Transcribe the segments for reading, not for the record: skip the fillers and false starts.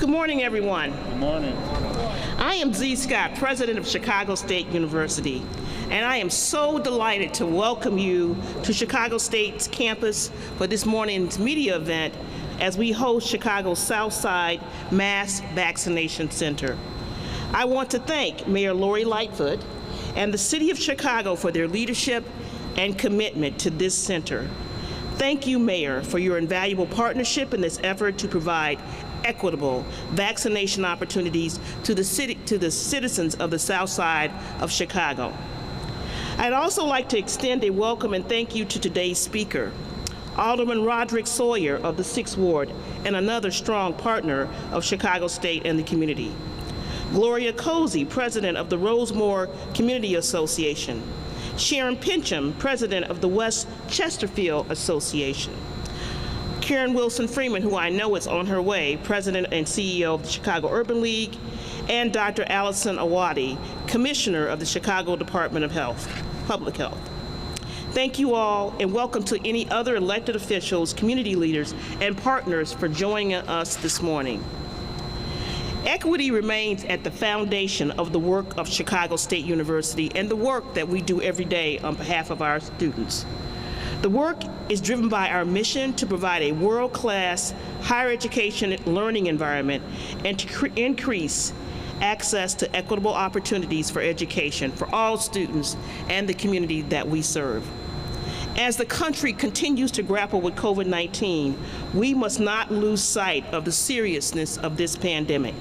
Good morning, everyone. Good morning. I am Z. Scott, president of Chicago State University, and I am so delighted to welcome you to Chicago State's campus for this morning's media event as we host Chicago's Southside Mass Vaccination Center. I want to thank Mayor Lori Lightfoot and the City of Chicago for their leadership and commitment to this center. Thank you, Mayor, for your invaluable partnership in this effort to provide equitable vaccination opportunities to the citizens of the South Side of Chicago. I'd also like to extend a welcome and thank you to today's speaker, Alderman Roderick Sawyer of the 6th Ward, and another strong partner of Chicago State and the community. Gloria Cozy, president of the Rosemore Community Association. Sharon Pincham, president of the West Chesterfield Association. Karen Wilson Freeman, who I know is on her way, president and CEO of the Chicago Urban League, and Dr. Allison Arwady, commissioner of the Chicago Department of Public Health. Thank you all, and welcome to any other elected officials, community leaders, and partners for joining us this morning. Equity remains at the foundation of the work of Chicago State University and the work that we do every day on behalf of our students. The work is driven by our mission to provide a world-class higher education learning environment and to increase access to equitable opportunities for education for all students and the community that we serve. As the country continues to grapple with COVID-19, we must not lose sight of the seriousness of this pandemic.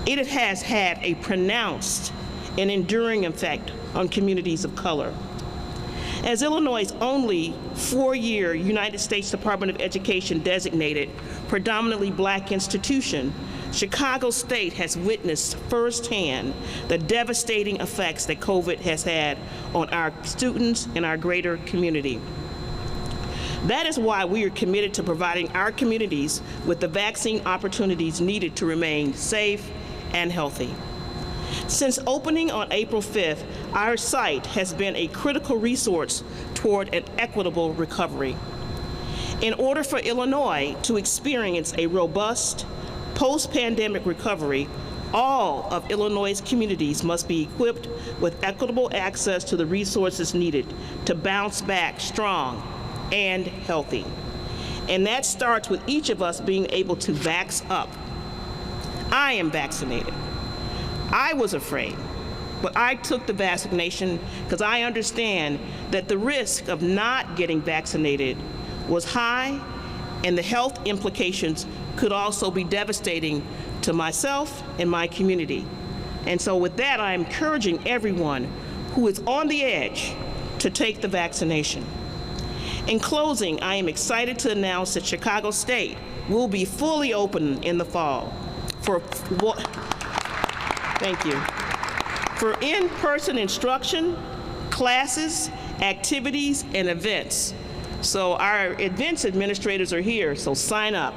It has had a pronounced and enduring effect on communities of color. As Illinois' only 4-year United States Department of Education designated predominantly Black institution, Chicago State has witnessed firsthand the devastating effects that COVID has had on our students and our greater community. That is why we are committed to providing our communities with the vaccine opportunities needed to remain safe and healthy. Since opening on April 5th, our site has been a critical resource toward an equitable recovery. In order for Illinois to experience a robust post-pandemic recovery, all of Illinois' communities must be equipped with equitable access to the resources needed to bounce back strong and healthy. And that starts with each of us being able to vax up. I am vaccinated. I was afraid, but I took the vaccination because I understand that the risk of not getting vaccinated was high, and the health implications could also be devastating to myself and my community. And so with that, I am encouraging everyone who is on the edge to take the vaccination. In closing, I am excited to announce that Chicago State will be fully open in the fall for in-person instruction, classes, activities, and events. So our events administrators are here, so sign up.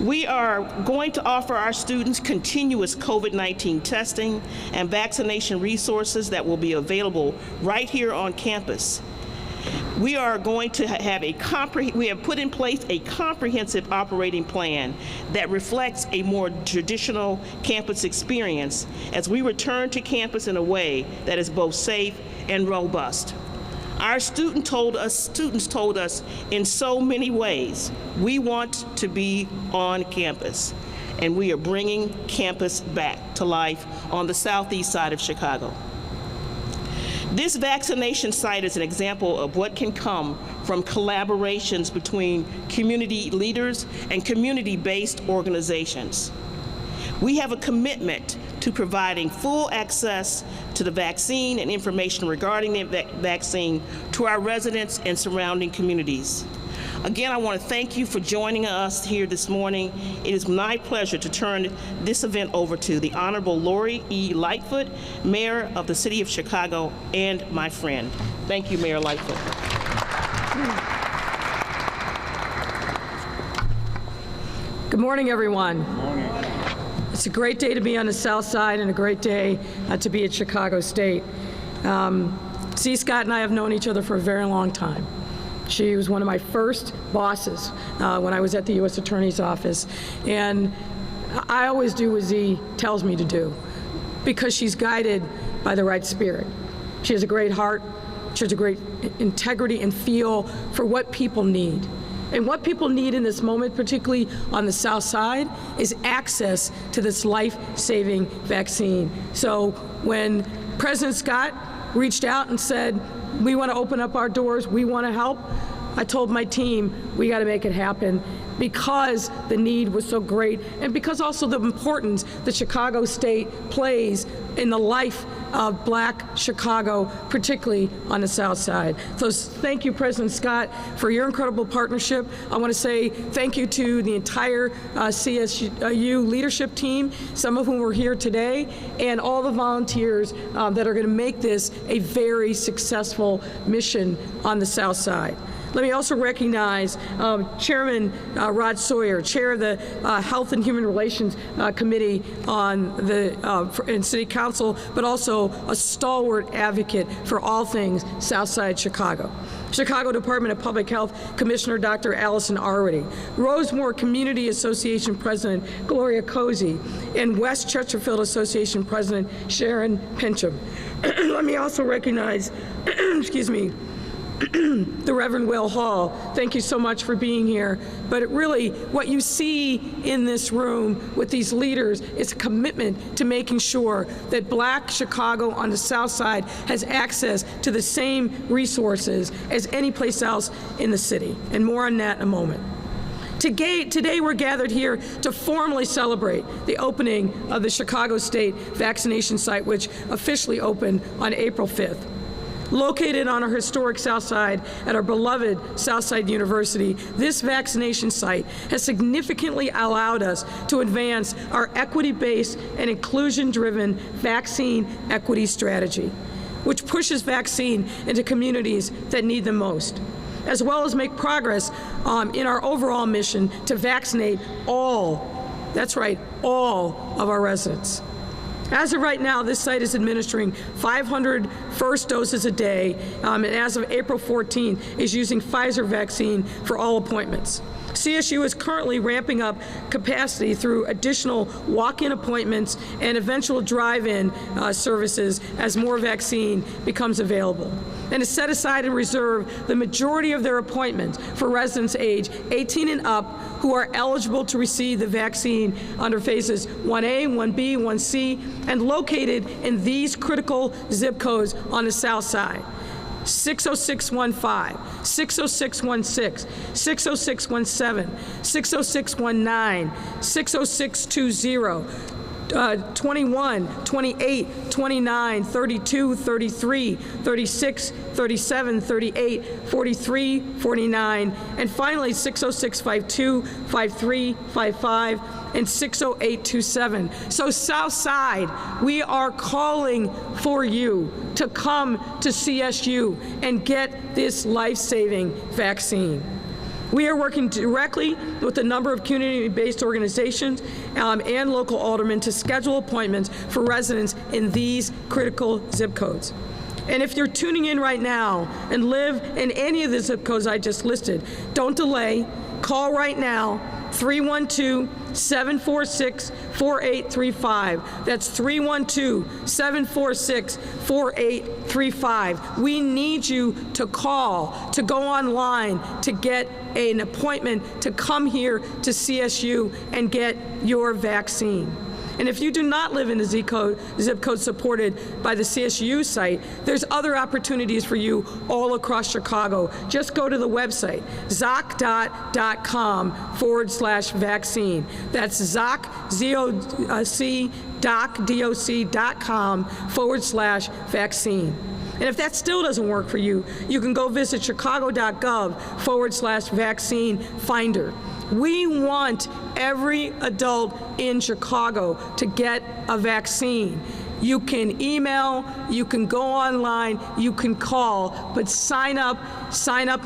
We are going to offer our students continuous COVID-19 testing and vaccination resources that will be available right here on campus. We are going to have we have put in place a comprehensive operating plan that reflects a more traditional campus experience as we return to campus in a way that is both safe and robust. Our students told us in so many ways, we want to be on campus, and we are bringing campus back to life on the southeast side of Chicago. This vaccination site is an example of what can come from collaborations between community leaders and community-based organizations. We have a commitment to providing full access to the vaccine and information regarding the vaccine to our residents and surrounding communities. Again, I want to thank you for joining us here this morning. It is my pleasure to turn this event over to the Honorable Lori E. Lightfoot, Mayor of the City of Chicago, and my friend. Thank you, Mayor Lightfoot. Good morning, everyone. Good morning. It's a great day to be on the South Side and a great day to be at Chicago State. C. Scott and I have known each other for a very long time. She was one of my first bosses when I was at the U.S. Attorney's Office. And I always do what Z tells me to do because she's guided by the right spirit. She has a great heart. She has a great integrity and feel for what people need. And what people need in this moment, particularly on the South Side, is access to this life-saving vaccine. So when President Scott reached out and said, we want to open up our doors, we want to help, I told my team, we got to make it happen because the need was so great and because also the importance that Chicago State plays in the life of Black Chicago, particularly on the South Side. So thank you, President Scott, for your incredible partnership. I want to say thank you to the entire CSU leadership team, some of whom were here today, and all the volunteers that are going to make this a very successful mission on the South Side. Let me also recognize Chairman Rod Sawyer, Chair of the Health and Human Relations Committee on the in City Council, but also a stalwart advocate for all things Southside Chicago. Chicago Department of Public Health Commissioner Dr. Allison Arwady, Rosemore Community Association President Gloria Cozy, and West Chesterfield Association President Sharon Pincham. Let me also recognize, excuse me, the Reverend Will Hall. Thank you so much for being here. But really, what you see in this room with these leaders is a commitment to making sure that Black Chicago on the South Side has access to the same resources as any place else in the city. And more on that in a moment. Today we're gathered here to formally celebrate the opening of the Chicago State vaccination site, which officially opened on April 5th. Located on our historic South Side at our beloved Southside University, this vaccination site has significantly allowed us to advance our equity-based and inclusion-driven vaccine equity strategy, which pushes vaccine into communities that need them most, as well as make progress in our overall mission to vaccinate all, that's right, all of our residents. As of right now, this site is administering 500 first doses a day, and as of April 14th, is using Pfizer vaccine for all appointments. CSU is currently ramping up capacity through additional walk-in appointments and eventual drive-in services as more vaccine becomes available, and has set aside and reserved the majority of their appointments for residents age 18 and up who are eligible to receive the vaccine under phases 1A, 1B, 1C, and located in these critical zip codes on the South Side: 60615, 60616, 60617, 60619, 60620, 21, 28, 29, 32, 33, 36, 37, 38, 43, 49, and finally 60652, 53, 55, and 60827. So South Side, we are calling for you to come to CSU and get this life-saving vaccine. We are working directly with a number of community-based organizations and local aldermen to schedule appointments for residents in these critical zip codes. And if you're tuning in right now and live in any of the zip codes I just listed, don't delay. Call right now, 312-746-4835. That's 312-746-4835. We need you to call, to go online, to get an appointment, to come here to CSU and get your vaccine. And if you do not live in a zip code supported by the CSU site, there's other opportunities for you all across Chicago. Just go to the website, zoc.com/vaccine. That's zoc, Z-O-C, doc.com/vaccine. And if that still doesn't work for you, you can go visit chicago.gov/vaccine finder. We want every adult in Chicago to get a vaccine. You can email, you can go online, you can call, but sign up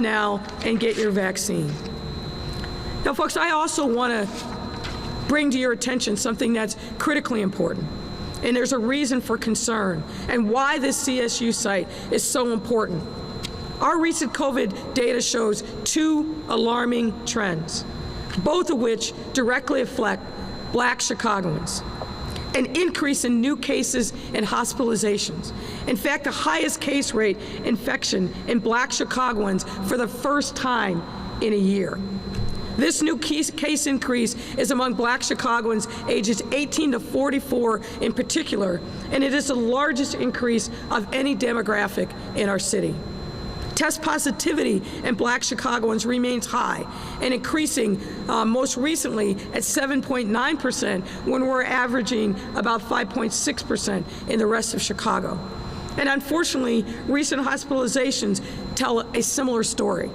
now and get your vaccine. Now, folks, I also want to bring to your attention something that's critically important. And there's a reason for concern and why this CSU site is so important. Our recent COVID data shows two alarming trends, both of which directly affect Black Chicagoans. An increase in new cases and hospitalizations. In fact, the highest case rate infection in Black Chicagoans for the first time in a year. This new case increase is among Black Chicagoans ages 18 to 44 in particular, and it is the largest increase of any demographic in our city. Test positivity in Black Chicagoans remains high and increasing most recently at 7.9% when we're averaging about 5.6% in the rest of Chicago. And unfortunately, recent hospitalizations tell a similar story.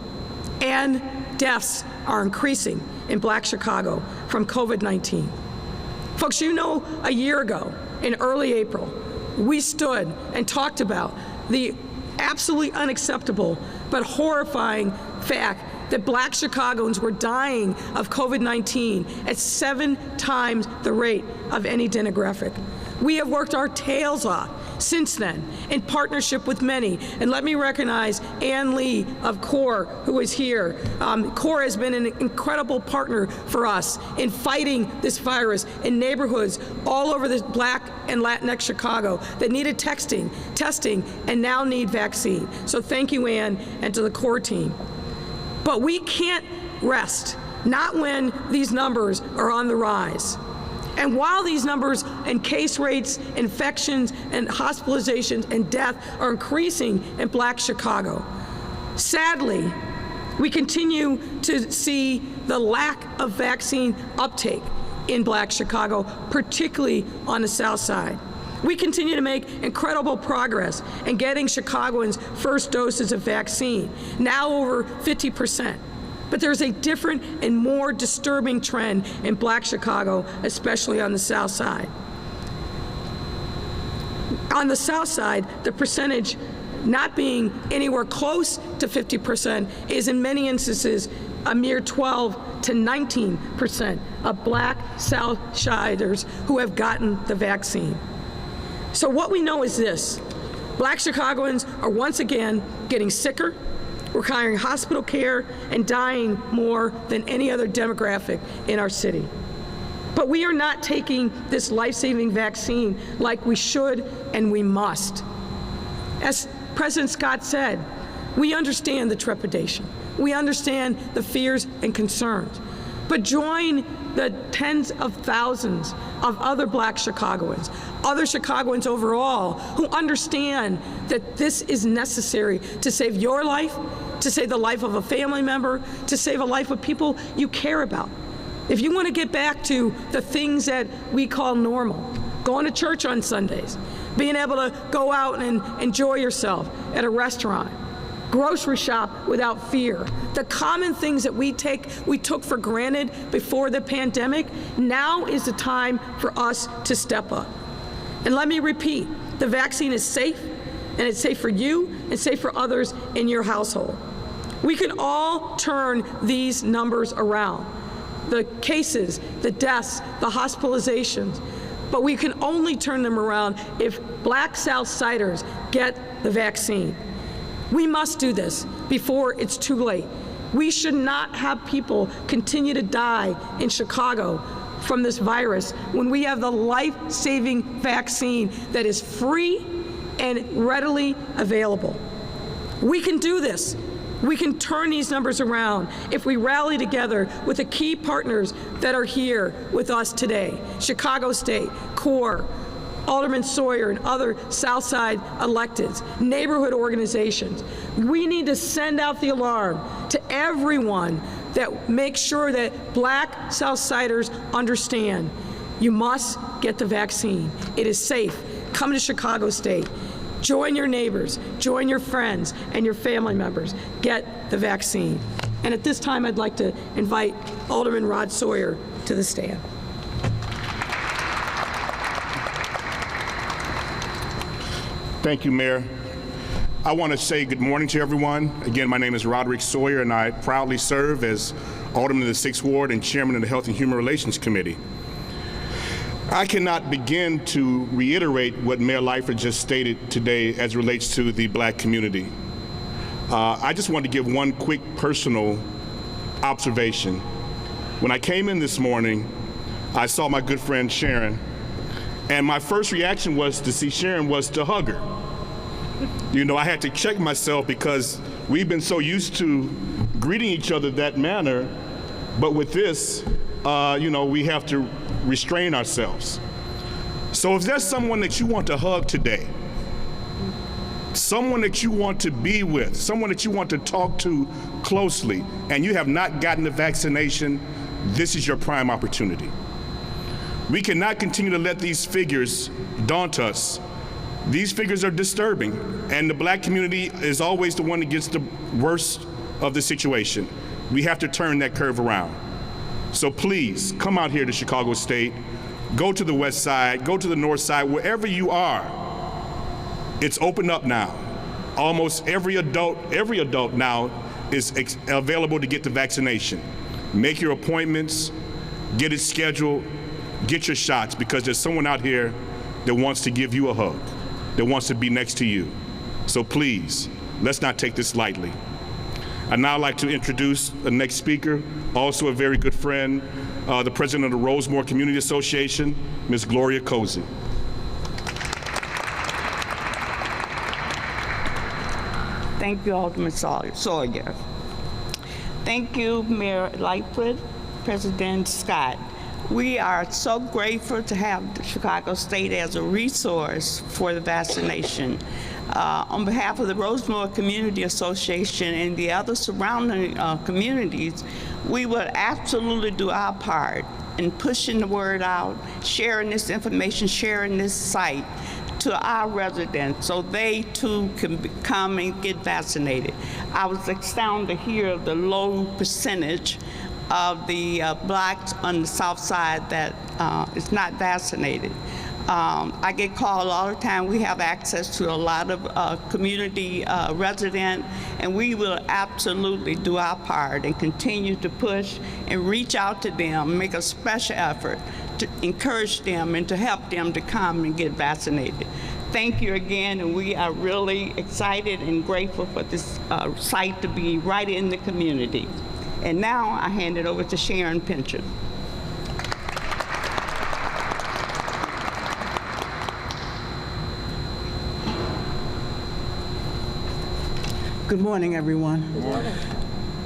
And deaths are increasing in Black Chicago from COVID-19. Folks, you know, a year ago in early April, we stood and talked about the absolutely unacceptable but horrifying fact that Black Chicagoans were dying of COVID-19 at 7 times the rate of any demographic. We have worked our tails off since then in partnership with many. And let me recognize Ann Lee of CORE, who is here. CORE has been an incredible partner for us in fighting this virus in neighborhoods all over the Black and Latinx Chicago that needed testing, and now need vaccine. So thank you, Ann, and to the CORE team. But we can't rest, not when these numbers are on the rise. And while these numbers and case rates, infections, and hospitalizations and death are increasing in Black Chicago, sadly, we continue to see the lack of vaccine uptake in Black Chicago, particularly on the South Side. We continue to make incredible progress in getting Chicagoans' first doses of vaccine, now over 50%. But there's a different and more disturbing trend in Black Chicago, especially on the South Side. On the South Side, the percentage not being anywhere close to 50% is in many instances a mere 12 to 19% of Black South Siders who have gotten the vaccine. So what we know is this: Black Chicagoans are once again getting sicker, requiring hospital care, and dying more than any other demographic in our city. But we are not taking this life-saving vaccine like we should and we must. As President Scott said, we understand the trepidation. We understand the fears and concerns. But join the tens of thousands of other Black Chicagoans, other Chicagoans overall, who understand that this is necessary to save your life, to save the life of a family member, to save a life of people you care about. If you want to get back to the things that we call normal, going to church on Sundays, being able to go out and enjoy yourself at a restaurant, grocery shop without fear, the common things that we took for granted before the pandemic, now is the time for us to step up. And let me repeat, the vaccine is safe, and it's safe for you and safe for others in your household. We can all turn these numbers around, the cases, the deaths, the hospitalizations, but we can only turn them around if Black South Siders get the vaccine. We must do this before it's too late. We should not have people continue to die in Chicago from this virus when we have the life-saving vaccine that is free and readily available. We can do this. We can turn these numbers around if we rally together with the key partners that are here with us today: Chicago State, CORE, Alderman Sawyer and other Southside electeds, neighborhood organizations. We need to send out the alarm to everyone that makes sure that Black Southsiders understand you must get the vaccine. It is safe. Come to Chicago State. Join your neighbors, join your friends and your family members. Get the vaccine. And at this time, I'd like to invite Alderman Rod Sawyer to the stand. Thank you, Mayor. I want to say good morning to everyone. Again, my name is Roderick Sawyer, and I proudly serve as Alderman of the 6th Ward and Chairman of the Health and Human Relations Committee. I cannot begin to reiterate what Mayor Lightfoot just stated today as it relates to the Black community. I just wanted to give one quick personal observation. When I came in this morning, I saw my good friend Sharon, and my first reaction was to see Sharon was to hug her. You know, I had to check myself because we've been so used to greeting each other that manner, but with this, you know, we have to restrain ourselves. So if there's someone that you want to hug today, someone that you want to be with, someone that you want to talk to closely, and you have not gotten the vaccination, this is your prime opportunity. We cannot continue to let these figures daunt us. These figures are disturbing, and the black community is always the one that gets the worst of the situation. We have to turn that curve around. So please, come out here to Chicago State, go to the west side, go to the north side, wherever you are. It's opened up now. Almost every adult now is available to get the vaccination. Make your appointments, get it scheduled, get your shots, because there's someone out here that wants to give you a hug, that wants to be next to you. So please, let's not take this lightly. I'd now like to introduce the next speaker, also a very good friend, the president of the Rosemore Community Association, Ms. Gloria Cozy. Thank you, Alderman Sawyer. Thank you, Mayor Lightfoot, President Scott. We are so grateful to have Chicago State as a resource for the vaccination. On behalf of the Rosemore Community Association and the other surrounding communities, we will absolutely do our part in pushing the word out, sharing this information, sharing this site to our residents so they too can come and get vaccinated. I was astounded to hear the low percentage of the blacks on the south side that is not vaccinated. I get called all the time. We have access to a lot of community residents, and we will absolutely do our part and continue to push and reach out to them, make a special effort to encourage them and to help them to come and get vaccinated. Thank you again, and we are really excited and grateful for this site to be right in the community. And now I hand it over to Sharon Pincher. Good morning, everyone. Good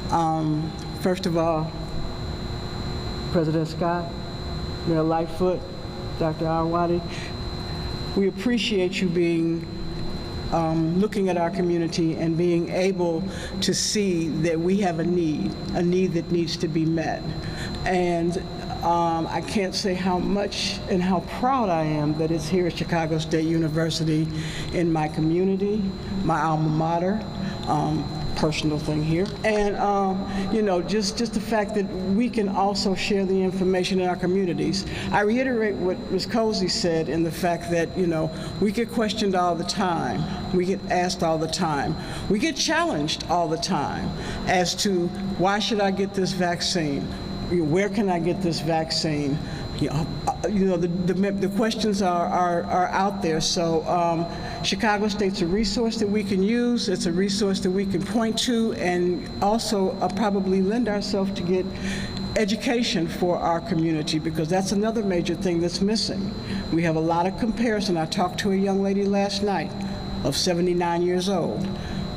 morning. First of all, President Scott, Mayor Lightfoot, Dr. Arwady, we appreciate you being looking at our community and being able to see that we have a need that needs to be met. And I can't say how much and how proud I am that it's here at Chicago State University in my community, my alma mater, personal thing here. And, you know, just the fact that we can also share the information in our communities. I reiterate what Ms. Cozy said in the fact that, you know, we get questioned all the time. We get asked all the time. We get challenged all the time as to why should I get this vaccine? Where can I get this vaccine? You know, the questions are out there. So Chicago State's a resource that we can use. It's a resource that we can point to, and also probably lend ourselves to get education for our community, because that's another major thing that's missing. We have a lot of comparison. I talked to a young lady last night of 79 years old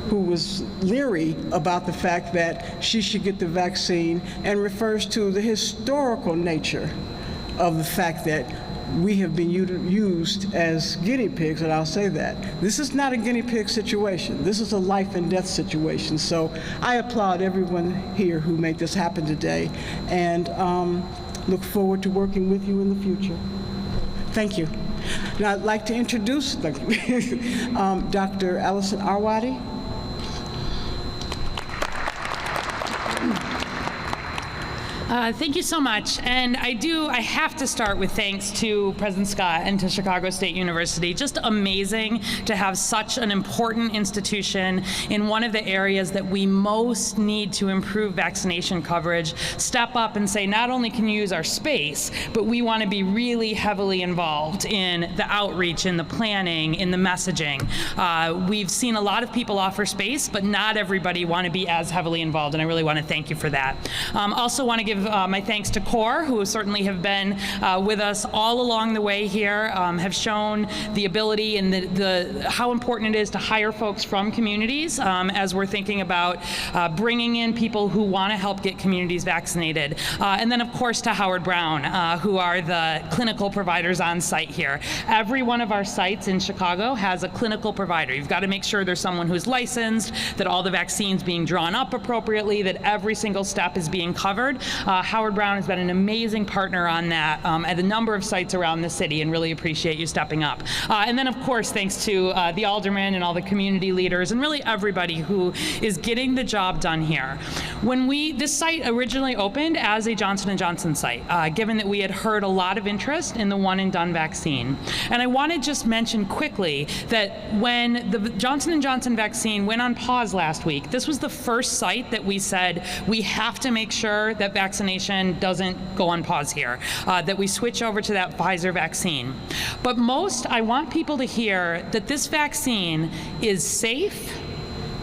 who was leery about the fact that she should get the vaccine, and refers to the historical nature of the fact that we have been used as guinea pigs, and I'll say that. This is not a guinea pig situation. This is a life and death situation. So I applaud everyone here who made this happen today, and look forward to working with you in the future. Thank you. Now I'd like to introduce Dr. Allison Thank you so much. And I have to start with thanks to President Scott and to Chicago State University. Just amazing to have such an important institution in one of the areas that we most need to improve vaccination coverage step up and say, not only can you use our space, but we want to be really heavily involved in the outreach, in the planning, in the messaging. We've seen a lot of people offer space, but not everybody want to be as heavily involved, and I really want to thank you for that. Also want to give my thanks to CORE, who certainly have been with us all along the way here, have shown the ability and how important it is to hire folks from communities as we're thinking about bringing in people who want to help get communities vaccinated. And then, of course, to Howard Brown, who are the clinical providers on site here. Every one of our sites in Chicago has a clinical provider. You've got to make sure there's someone who's licensed, that all the vaccines being drawn up appropriately, that every single step is being covered. Howard Brown has been an amazing partner on that at a number of sites around the city, and really appreciate you stepping up. And then, of course, thanks to the aldermen and all the community leaders and really everybody who is getting the job done here. When this site originally opened as a Johnson & Johnson site, given that we had heard a lot of interest in the one and done vaccine. And I want to just mention quickly that when the Johnson & Johnson vaccine went on pause last week, this was the first site that we said we have to make sure that vaccination doesn't go on pause here, that we switch over to that Pfizer vaccine. But most, I want people to hear that this vaccine is safe,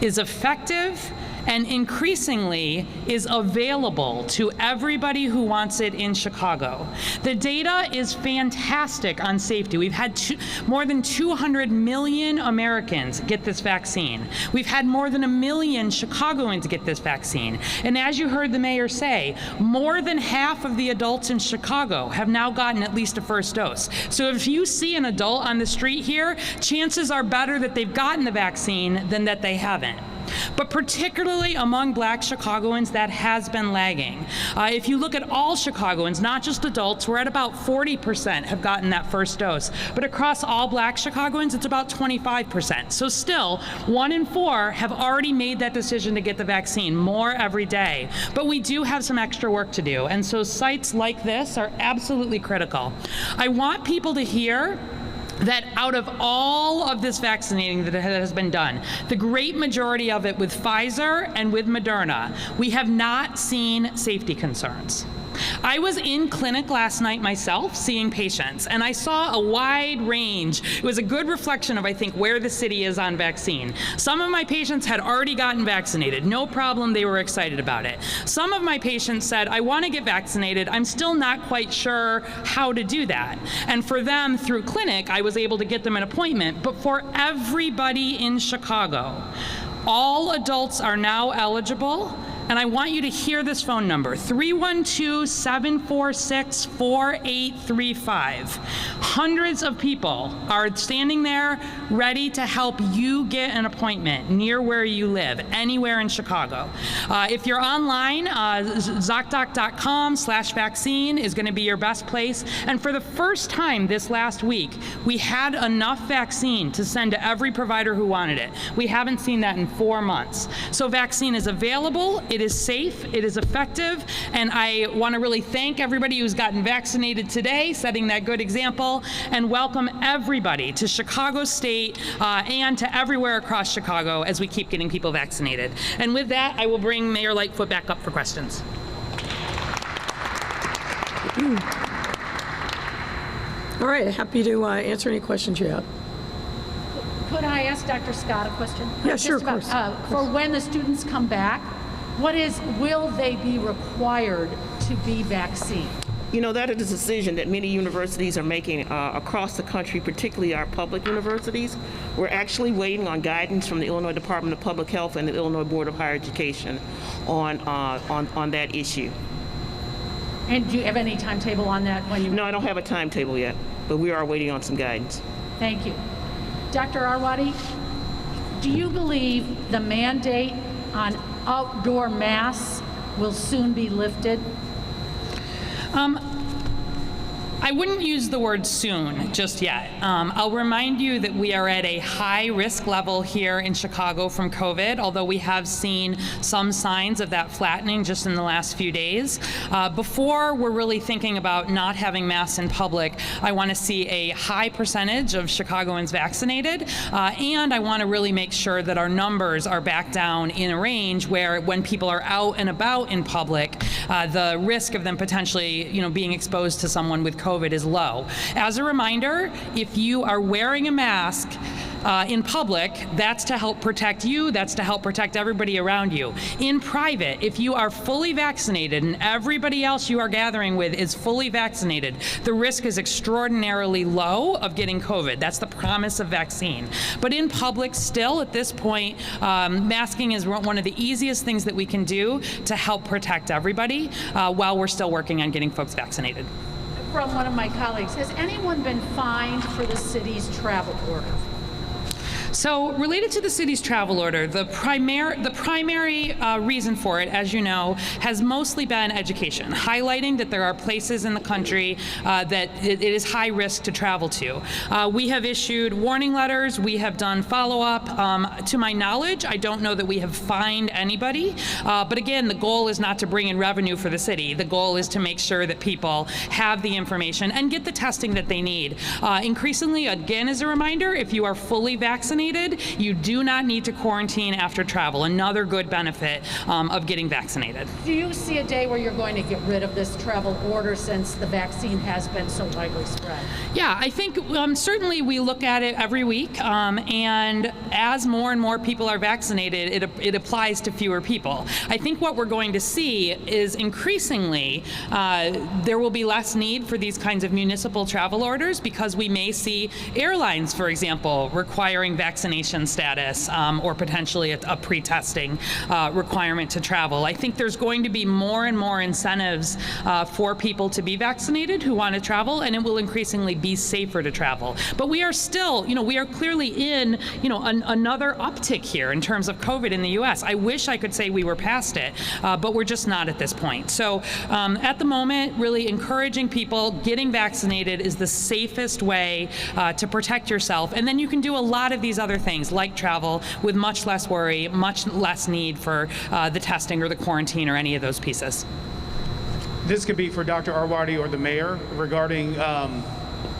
is effective, and increasingly is available to everybody who wants it in Chicago. The data is fantastic on safety. We've had more than 200 million Americans get this vaccine. We've had more than 1 million Chicagoans get this vaccine. And as you heard the mayor say, more than half of the adults in Chicago have now gotten at least a first dose. So if you see an adult on the street here, chances are better that they've gotten the vaccine than that they haven't. But particularly among Black Chicagoans, that has been lagging. If you look at all Chicagoans, not just adults, we're at about 40% have gotten that first dose. But across all Black Chicagoans, it's about 25%. So still, 1 in 4 have already made that decision to get the vaccine, more every day. But we do have some extra work to do. And so sites like this are absolutely critical. I want people to hear that out of all of this vaccinating that has been done, the great majority of it with Pfizer and with Moderna, we have not seen safety concerns. I was in clinic last night myself seeing patients, and I saw a wide range. It was a good reflection of, I think, where the city is on vaccine. Some of my patients had already gotten vaccinated. No problem, they were excited about it. Some of my patients said, I want to get vaccinated. I'm still not quite sure how to do that. And for them, through clinic, I was able to get them an appointment. But for everybody in Chicago, all adults are now eligible. And I want you to hear this phone number, 312-746-4835. Hundreds of people are standing there ready to help you get an appointment near where you live, anywhere in Chicago. If you're online, ZocDoc.com/vaccine is going to be your best place. And for the first time this last week, we had enough vaccine to send to every provider who wanted it. We haven't seen that in 4 months. So vaccine is available. It is safe, it is effective, and I want to really thank everybody who's gotten vaccinated today, setting that good example, and welcome everybody to Chicago State and to everywhere across Chicago as we keep getting people vaccinated. And with that, I will bring Mayor Lightfoot back up for questions. All right, happy to answer any questions you have. Could I ask Dr. Scott a question? Yeah, sure, of course. For when the students come back, will they be required to be vaccinated? You know, that is a decision that many universities are making across the country, particularly our public universities. We're actually waiting on guidance from the Illinois Department of Public Health and the Illinois Board of Higher Education on that issue. And do you have any timetable on that? No, I don't have a timetable yet, but we are waiting on some guidance. Thank you. Dr. Arwady, do you believe the mandate on outdoor masks will soon be lifted? I wouldn't use the word soon just yet. I'll remind you that we are at a high risk level here in Chicago from COVID, although we have seen some signs of that flattening just in the last few days. Before we're really thinking about not having masks in public, I want to see a high percentage of Chicagoans vaccinated, and I want to really make sure that our numbers are back down in a range where when people are out and about in public, the risk of them potentially, being exposed to someone with COVID is low. As a reminder, if you are wearing a mask in public, that's to help protect you, that's to help protect everybody around you. In private, if you are fully vaccinated and everybody else you are gathering with is fully vaccinated, the risk is extraordinarily low of getting COVID. That's the promise of vaccine. But in public, still at this point, masking is one of the easiest things that we can do to help protect everybody while we're still working on getting folks vaccinated. From one of my colleagues, has anyone been fined for the city's travel order? So related to the city's travel order, the primary reason for it, as you know, has mostly been education, highlighting that there are places in the country that it is high risk to travel to. We have issued warning letters. We have done follow-up. To my knowledge, I don't know that we have fined anybody. But again, the goal is not to bring in revenue for the city. The goal is to make sure that people have the information and get the testing that they need. Increasingly, again, as a reminder, if you are fully vaccinated, you do not need to quarantine after travel. Another good benefit of getting vaccinated. Do you see a day where you're going to get rid of this travel order since the vaccine has been so widely spread? Yeah, I think certainly we look at it every week, and as more and more people are vaccinated, it applies to fewer people. I think what we're going to see is increasingly there will be less need for these kinds of municipal travel orders because we may see airlines, for example, requiring vaccination status or potentially a pre-testing requirement to travel. I think there's going to be more and more incentives for people to be vaccinated who want to travel, and it will increasingly be safer to travel. But we are still, we are clearly in, another uptick here in terms of COVID in the U.S. I wish I could say we were past it, but we're just not at this point. So at the moment, really encouraging people, getting vaccinated is the safest way to protect yourself, and then you can do a lot of these other things like travel with much less worry, much less need for the testing or the quarantine or any of those pieces. This could be for Dr. Arwady or the mayor regarding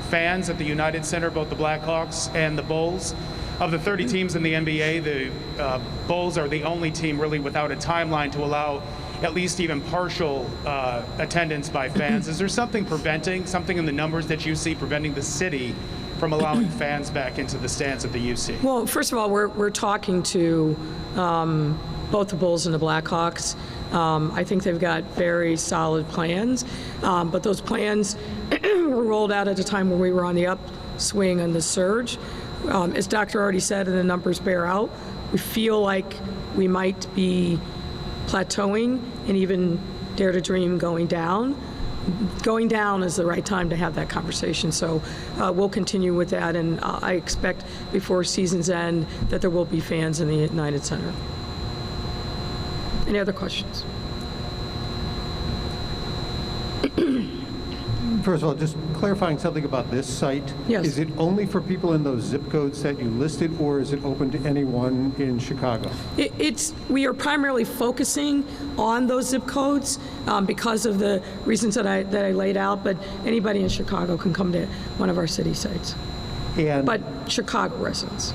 fans at the United Center, both the Blackhawks and the Bulls. Of the 30 teams in the NBA, the Bulls are the only team really without a timeline to allow at least even partial attendance by fans. Is there something in the numbers that you see preventing the city from allowing fans back into the stands at the UC? Well, first of all, we're talking to both the Bulls and the Blackhawks. I think they've got very solid plans, but those plans were rolled out at a time when we were on the upswing and the surge. As Dr. already said, and the numbers bear out, we feel like we might be plateauing and even dare to dream going down. Going down is the right time to have that conversation. So we'll continue with that, and I expect before season's end that there will be fans in the United Center. Any other questions? First of all, just clarifying something about this site. Yes. Is it only for people in those zip codes that you listed, or is it open to anyone in Chicago? We are primarily focusing on those zip codes because of the reasons that I laid out, but anybody in Chicago can come to one of our city sites. But Chicago residents.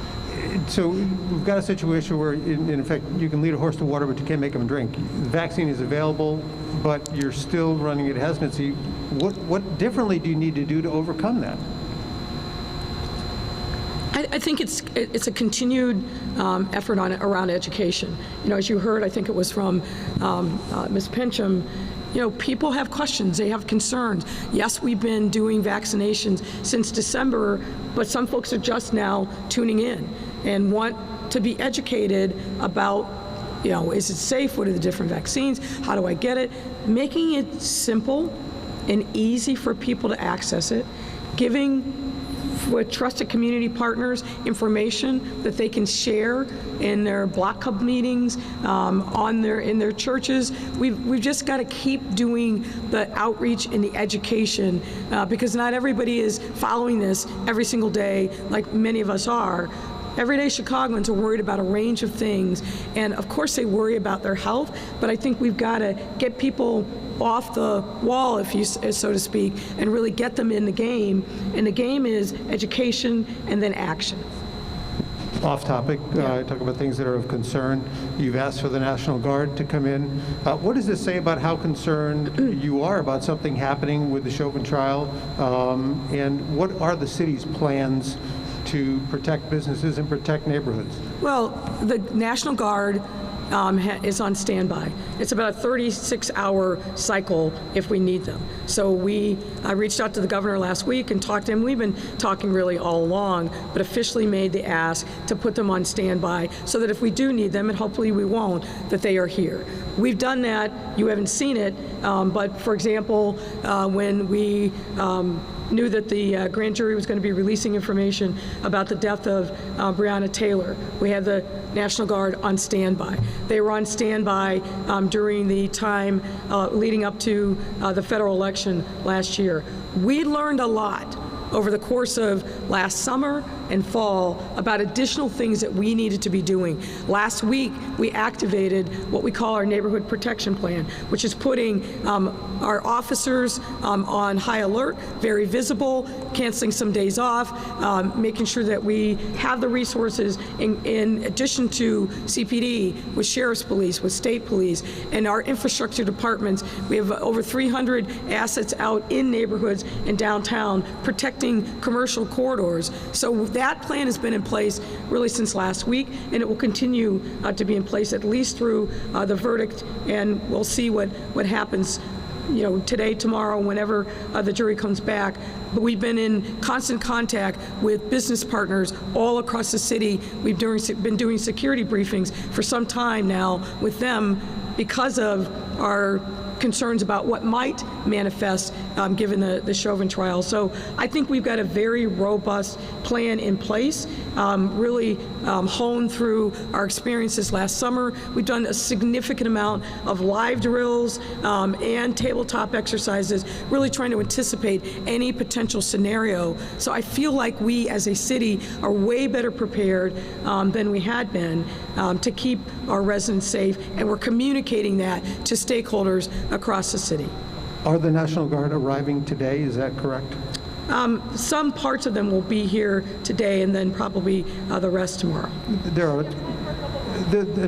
So we've got a situation where, in effect, you can lead a horse to water, but you can't make them drink. The vaccine is available, but you're still running at hesitancy. What differently do you need to do to overcome that? I think it's a continued effort around education. As you heard, I think it was from Ms. Pincham, people have questions, they have concerns. Yes, we've been doing vaccinations since December, but some folks are just now tuning in and want to be educated about, is it safe? What are the different vaccines? How do I get it? Making it simple and easy for people to access it, giving with trusted community partners information that they can share in their block club meetings, in their churches. We've just got to keep doing the outreach and the education because not everybody is following this every single day like many of us are. Everyday Chicagoans are worried about a range of things, and of course they worry about their health, but I think we've got to get people off the wall, if you so to speak, and really get them in the game. And the game is education and then action. Off topic, talk about things that are of concern. You've asked for the National Guard to come in. What does this say about how concerned you are about something happening with the Chauvin trial? And what are the city's plans to protect businesses and protect neighborhoods? Well, the National Guard is on standby. It's about a 36-hour cycle if we need them. So I reached out to the governor last week and talked to him. We've been talking really all along, but officially made the ask to put them on standby so that if we do need them, and hopefully we won't, that they are here. We've done that. You haven't seen it, but for example, when we knew that the grand jury was going to be releasing information about the death of Breonna Taylor, we had the National Guard on standby. They were on standby during the time leading up to the federal election last year. We learned a lot over the course of last summer and fall about additional things that we needed to be doing. Last week, we activated what we call our neighborhood protection plan, which is putting our officers on high alert, very visible, canceling some days off, making sure that we have the resources in addition to CPD, with sheriff's police, with state police, and our infrastructure departments. We have over 300 assets out in neighborhoods and downtown protecting commercial corridors. So that plan has been in place really since last week, and it will continue to be in place at least through the verdict, and we'll see what happens today, tomorrow, whenever the jury comes back. But we've been in constant contact with business partners all across the city. We've been doing security briefings for some time now with them because of our concerns about what might manifest given the Chauvin trial. So I think we've got a very robust plan in place, really honed through our experiences last summer. We've done a significant amount of live drills and tabletop exercises, really trying to anticipate any potential scenario. So I feel like we as a city are way better prepared than we had been to keep our residents safe, and we're communicating that to stakeholders across the city. Are the National Guard arriving today? Is that correct? Some parts of them will be here today, and then probably the rest tomorrow.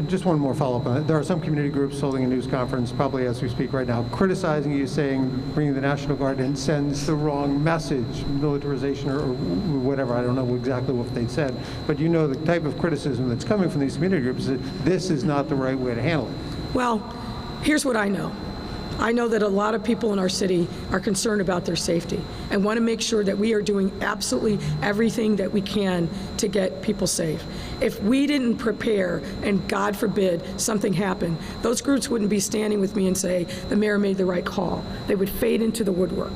Just one more follow-up on it. There are some community groups holding a news conference, probably as we speak right now, criticizing you, saying bringing the National Guard in sends the wrong message, militarization or whatever. I don't know exactly what they said, but you know the type of criticism that's coming from these community groups, that this is not the right way to handle it. Well, here's what I know. I know that a lot of people in our city are concerned about their safety and want to make sure that we are doing absolutely everything that we can to get people safe. If we didn't prepare, and God forbid something happened, those groups wouldn't be standing with me and say, the mayor made the right call. They would fade into the woodwork.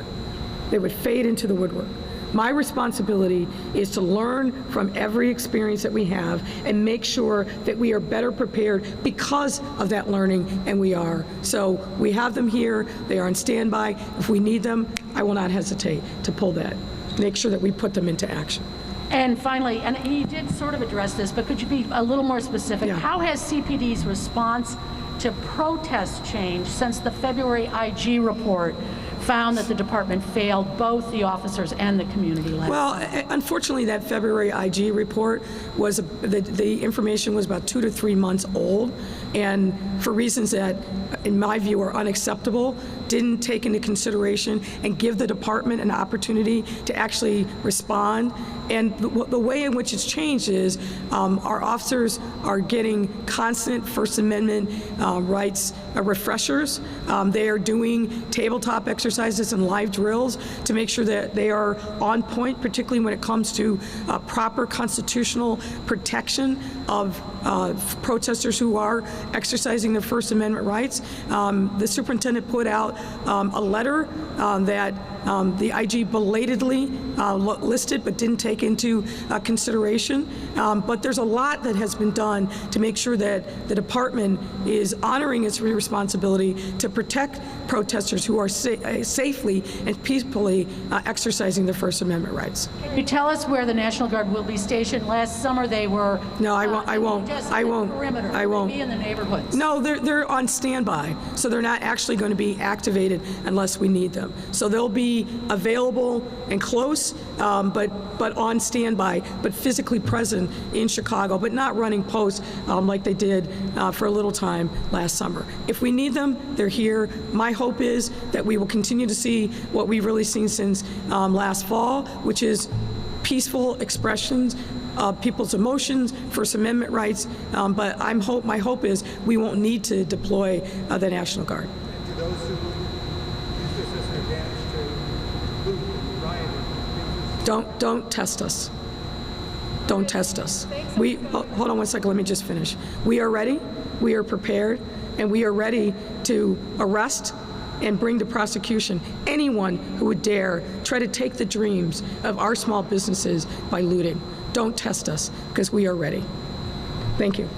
They would fade into the woodwork. My responsibility is to learn from every experience that we have and make sure that we are better prepared because of that learning, and we are. So we have them here. They are on standby. If we need them, I will not hesitate to pull that, make sure that we put them into action. And finally, and you did sort of address this, but could you be a little more specific? Yeah. How has CPD's response to protests changed since the February IG report found that the department failed both the officers and the community last Well, unfortunately, that February IG report was, the information was about 2 to 3 months old, and for reasons that, in my view, are unacceptable, didn't take into consideration and give the department an opportunity to actually respond. And the way in which it's changed is our officers are getting constant First Amendment rights refreshers. They are doing tabletop exercises and live drills to make sure that they are on point, particularly when it comes to proper constitutional protection of protesters who are exercising their First Amendment rights. The superintendent put out a letter that the IG belatedly listed but didn't take into consideration. But there's a lot that has been done to make sure that the department is honoring its responsibility to protect protesters who are safely and peacefully exercising their First Amendment rights. Can you tell us where the National Guard will be stationed? Last summer they were. No, I won't. I won't. Just I in the won't. perimeter. I won't. Will they be in the neighborhoods? No, they're on standby, so they're not actually going to be activated unless we need them. So they'll be available and close, but on standby, but physically present in Chicago, but not running posts like they did for a little time last summer. If we need them, they're here. My hope is that we will continue to see what we've really seen since last fall, which is peaceful expressions of people's emotions, First Amendment rights, but my hope is we won't need to deploy the National Guard. To those who use this as an advantage to loot and riot. Don't test us. Don't test us. Hold on one second, let me just finish. We are ready, we are prepared, and we are ready to arrest and bring to prosecution anyone who would dare try to take the dreams of our small businesses by looting. Don't test us, because we are ready. Thank you.